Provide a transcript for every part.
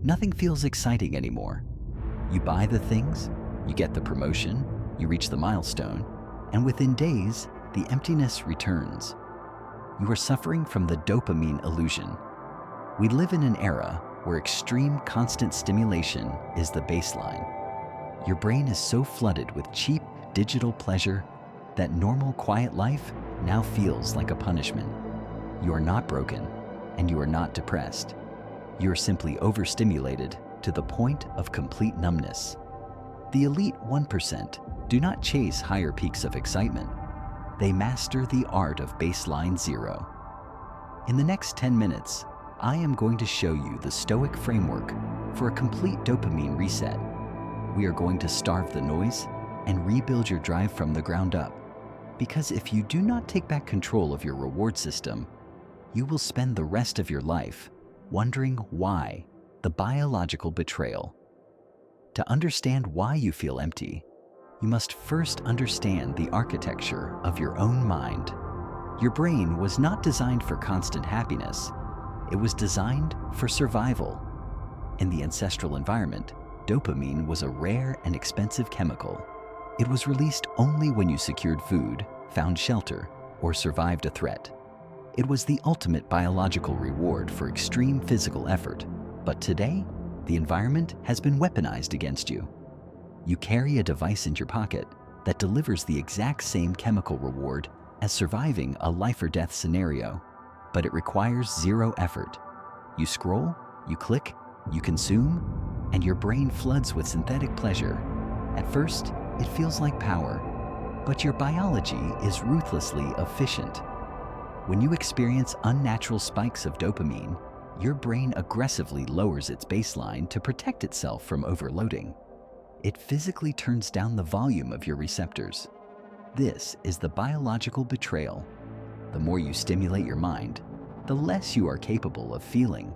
nothing feels exciting anymore. You buy the things, you get the promotion, you reach the milestone, and within days, the emptiness returns. You are suffering from the dopamine illusion. We live in an era where extreme constant stimulation is the baseline. Your brain is so flooded with cheap digital pleasure that normal quiet life now feels like a punishment. You are not broken, and you are not depressed. You are simply overstimulated to the point of complete numbness. The elite 1% do not chase higher peaks of excitement. They master the art of baseline zero. In the next 10 minutes, I am going to show you the Stoic framework for a complete dopamine reset. We are going to starve the noise and rebuild your drive from the ground up. Because if you do not take back control of your reward system, you will spend the rest of your life wondering why. The biological betrayal. To understand why you feel empty, you must first understand the architecture of your own mind. Your brain was not designed for constant happiness. It was designed for survival. In the ancestral environment, dopamine was a rare and expensive chemical. It was released only when you secured food, found shelter, or survived a threat. It was the ultimate biological reward for extreme physical effort. But today, the environment has been weaponized against you. You carry a device in your pocket that delivers the exact same chemical reward as surviving a life or death scenario, but it requires zero effort. You scroll, you click, you consume, and your brain floods with synthetic pleasure. At first, it feels like power, but your biology is ruthlessly efficient. When you experience unnatural spikes of dopamine, your brain aggressively lowers its baseline to protect itself from overloading. It physically turns down the volume of your receptors. This is the biological betrayal. The more you stimulate your mind, the less you are capable of feeling.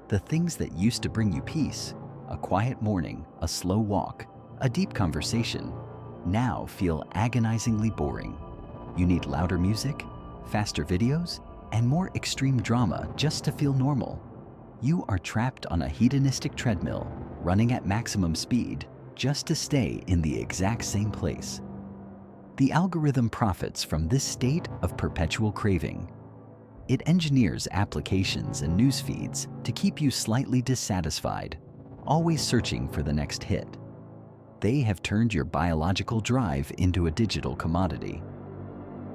The things that used to bring you peace, a quiet morning, a slow walk, a deep conversation, now feel agonizingly boring. You need louder music, faster videos, and more extreme drama just to feel normal. You are trapped on a hedonistic treadmill, running at maximum speed just to stay in the exact same place. The algorithm profits from this state of perpetual craving. It engineers applications and news feeds to keep you slightly dissatisfied, always searching for the next hit. They have turned your biological drive into a digital commodity.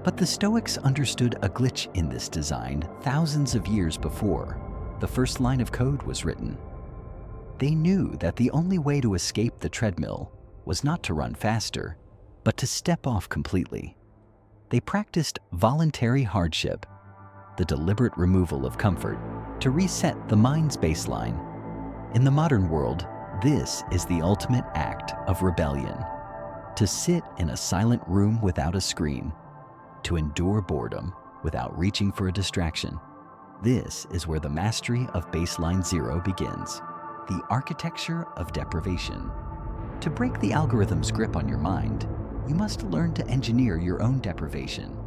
But the Stoics understood a glitch in this design thousands of years before the first line of code was written. They knew that the only way to escape the treadmill was not to run faster, but to step off completely. They practiced voluntary hardship, the deliberate removal of comfort, to reset the mind's baseline. In the modern world, this is the ultimate act of rebellion. To sit in a silent room without a screen, to endure boredom without reaching for a distraction. This is where the mastery of baseline zero begins. The architecture of deprivation. To break the algorithm's grip on your mind, you must learn to engineer your own deprivation.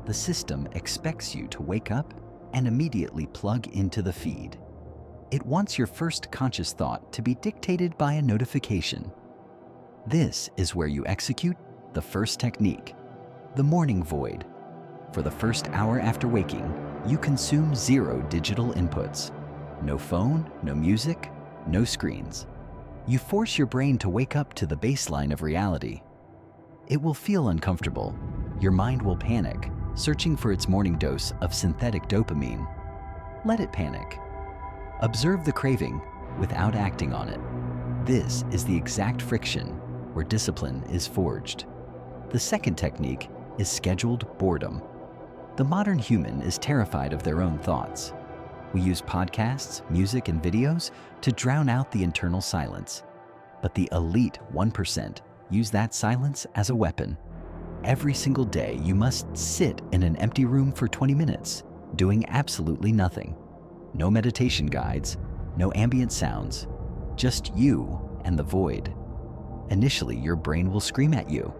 The system expects you to wake up and immediately plug into the feed. It wants your first conscious thought to be dictated by a notification. This is where you execute the first technique, the morning void. For the first hour after waking, you consume zero digital inputs. No phone, no music, no screens. You force your brain to wake up to the baseline of reality. It will feel uncomfortable. Your mind will panic, searching for its morning dose of synthetic dopamine. Let it panic. Observe the craving without acting on it. This is the exact friction where discipline is forged. The second technique is scheduled boredom. The modern human is terrified of their own thoughts. We use podcasts, music, and videos to drown out the internal silence. But the elite 1% use that silence as a weapon. Every single day, you must sit in an empty room for 20 minutes, doing absolutely nothing. No meditation guides, no ambient sounds, just you and the void. Initially, your brain will scream at you.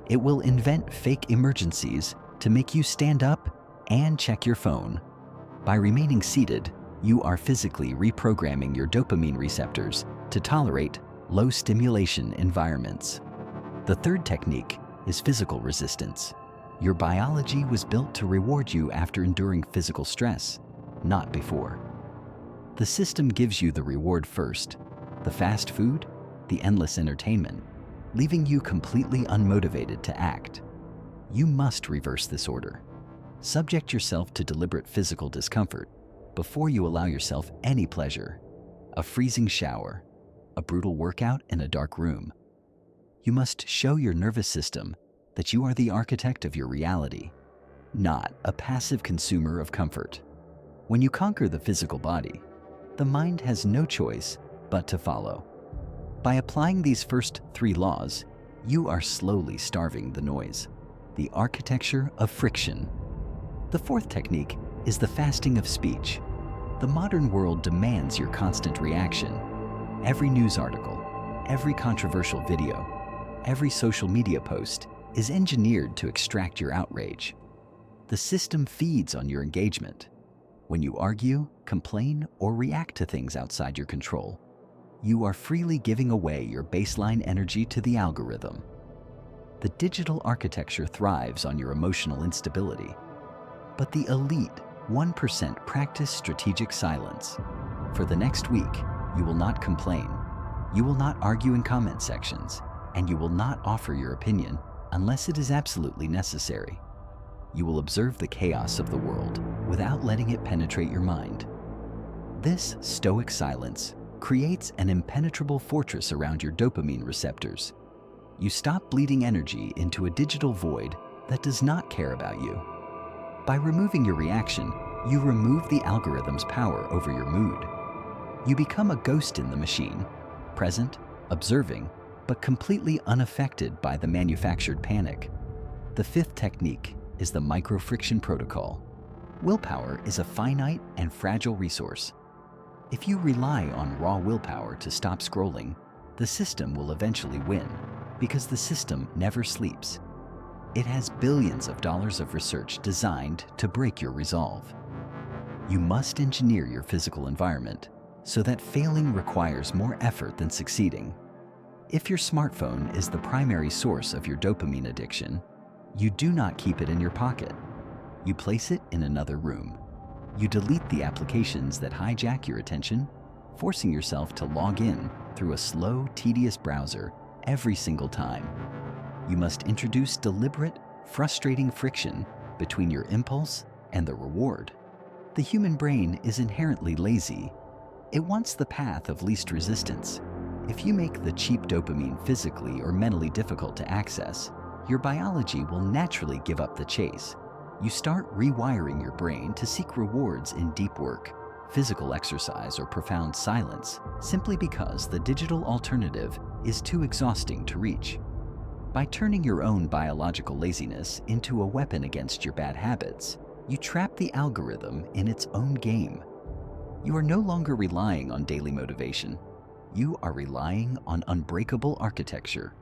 It will invent fake emergencies to make you stand up and check your phone. By remaining seated, You are physically reprogramming your dopamine receptors to tolerate low stimulation environments. The third technique is physical resistance. Your biology was built to reward you after enduring physical stress, not before. The system gives you the reward first, the fast food, the endless entertainment, leaving you completely unmotivated to act. You must reverse this order. Subject yourself to deliberate physical discomfort before you allow yourself any pleasure. A freezing shower, a brutal workout in a dark room. You must show your nervous system that you are the architect of your reality, not a passive consumer of comfort. When you conquer the physical body, the mind has no choice but to follow. By applying these first 3 laws, you are slowly starving the noise, the architecture of friction. The fourth technique is the fasting of speech. The modern world demands your constant reaction. Every news article, every controversial video, every social media post is engineered to extract your outrage. The system feeds on your engagement. When you argue, complain, or react to things outside your control, you are freely giving away your baseline energy to the algorithm. The digital architecture thrives on your emotional instability, but the elite 1% practice strategic silence. For the next week, you will not complain, you will not argue in comment sections, and you will not offer your opinion unless it is absolutely necessary. You will observe the chaos of the world without letting it penetrate your mind. This stoic silence creates an impenetrable fortress around your dopamine receptors. You stop bleeding energy into a digital void that does not care about you. By removing your reaction, you remove the algorithm's power over your mood. You become a ghost in the machine, present, observing, but completely unaffected by the manufactured panic. The fifth technique is the micro-friction protocol. Willpower is a finite and fragile resource. If you rely on raw willpower to stop scrolling, the system will eventually win, because the system never sleeps. It has billions of dollars of research designed to break your resolve. You must engineer your physical environment so that failing requires more effort than succeeding. If your smartphone is the primary source of your dopamine addiction, you do not keep it in your pocket. You place it in another room. You delete the applications that hijack your attention, forcing yourself to log in through a slow, tedious browser every single time. You must introduce deliberate, frustrating friction between your impulse and the reward. The human brain is inherently lazy. It wants the path of least resistance. If you make the cheap dopamine physically or mentally difficult to access, your biology will naturally give up the chase. You start rewiring your brain to seek rewards in deep work, physical exercise, or profound silence, simply because the digital alternative is too exhausting to reach. By turning your own biological laziness into a weapon against your bad habits, you trap the algorithm in its own game. You are no longer relying on daily motivation. You are relying on unbreakable architecture,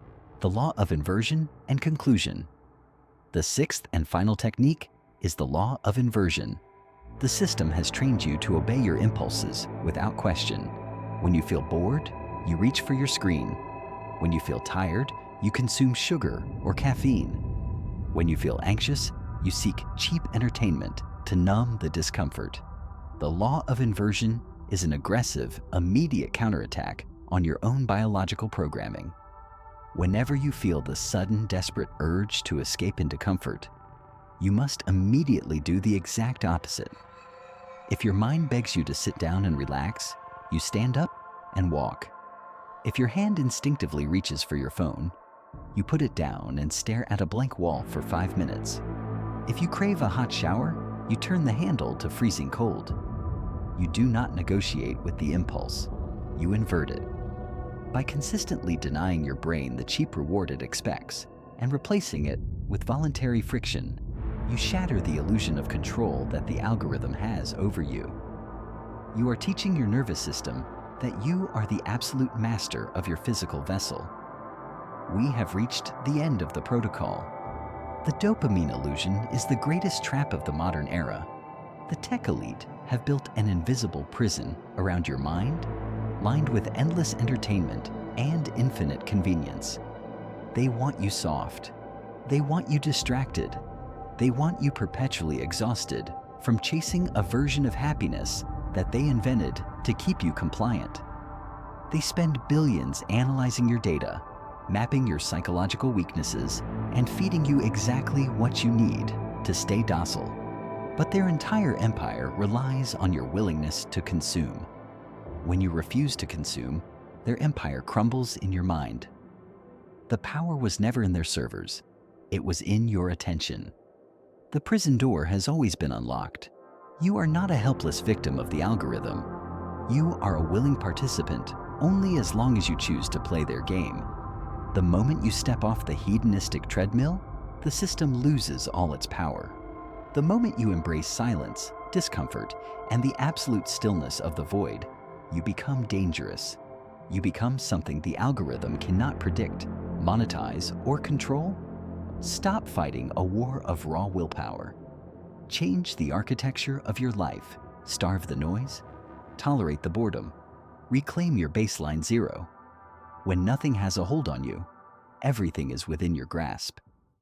the law of inversion and conclusion. The sixth and final technique is the law of inversion. The system has trained you to obey your impulses without question. When you feel bored, you reach for your screen. When you feel tired, you consume sugar or caffeine. When you feel anxious, you seek cheap entertainment to numb the discomfort. The law of inversion is an aggressive, immediate counterattack on your own biological programming. Whenever you feel the sudden, desperate urge to escape into comfort, you must immediately do the exact opposite. If your mind begs you to sit down and relax, you stand up and walk. If your hand instinctively reaches for your phone, you put it down and stare at a blank wall for 5 minutes. If you crave a hot shower, you turn the handle to freezing cold. You do not negotiate with the impulse, you invert it. By consistently denying your brain the cheap reward it expects and replacing it with voluntary friction, you shatter the illusion of control that the algorithm has over you. You are teaching your nervous system that you are the absolute master of your physical vessel. We have reached the end of the protocol. The dopamine illusion is the greatest trap of the modern era. The tech elite have built an invisible prison around your mind, lined with endless entertainment and infinite convenience. They want you soft. They want you distracted. They want you perpetually exhausted from chasing a version of happiness that they invented to keep you compliant. They spend billions analyzing your data, mapping your psychological weaknesses, and feeding you exactly what you need to stay docile. But their entire empire relies on your willingness to consume. When you refuse to consume, their empire crumbles in your mind. The power was never in their servers. It was in your attention. The prison door has always been unlocked. You are not a helpless victim of the algorithm. You are a willing participant only as long as you choose to play their game. The moment you step off the hedonistic treadmill, the system loses all its power. The moment you embrace silence, discomfort, and the absolute stillness of the void, you become dangerous. You become something the algorithm cannot predict, monetize, or control. Stop fighting a war of raw willpower. Change the architecture of your life. Starve the noise. Tolerate the boredom. Reclaim your baseline zero. When nothing has a hold on you, everything is within your grasp.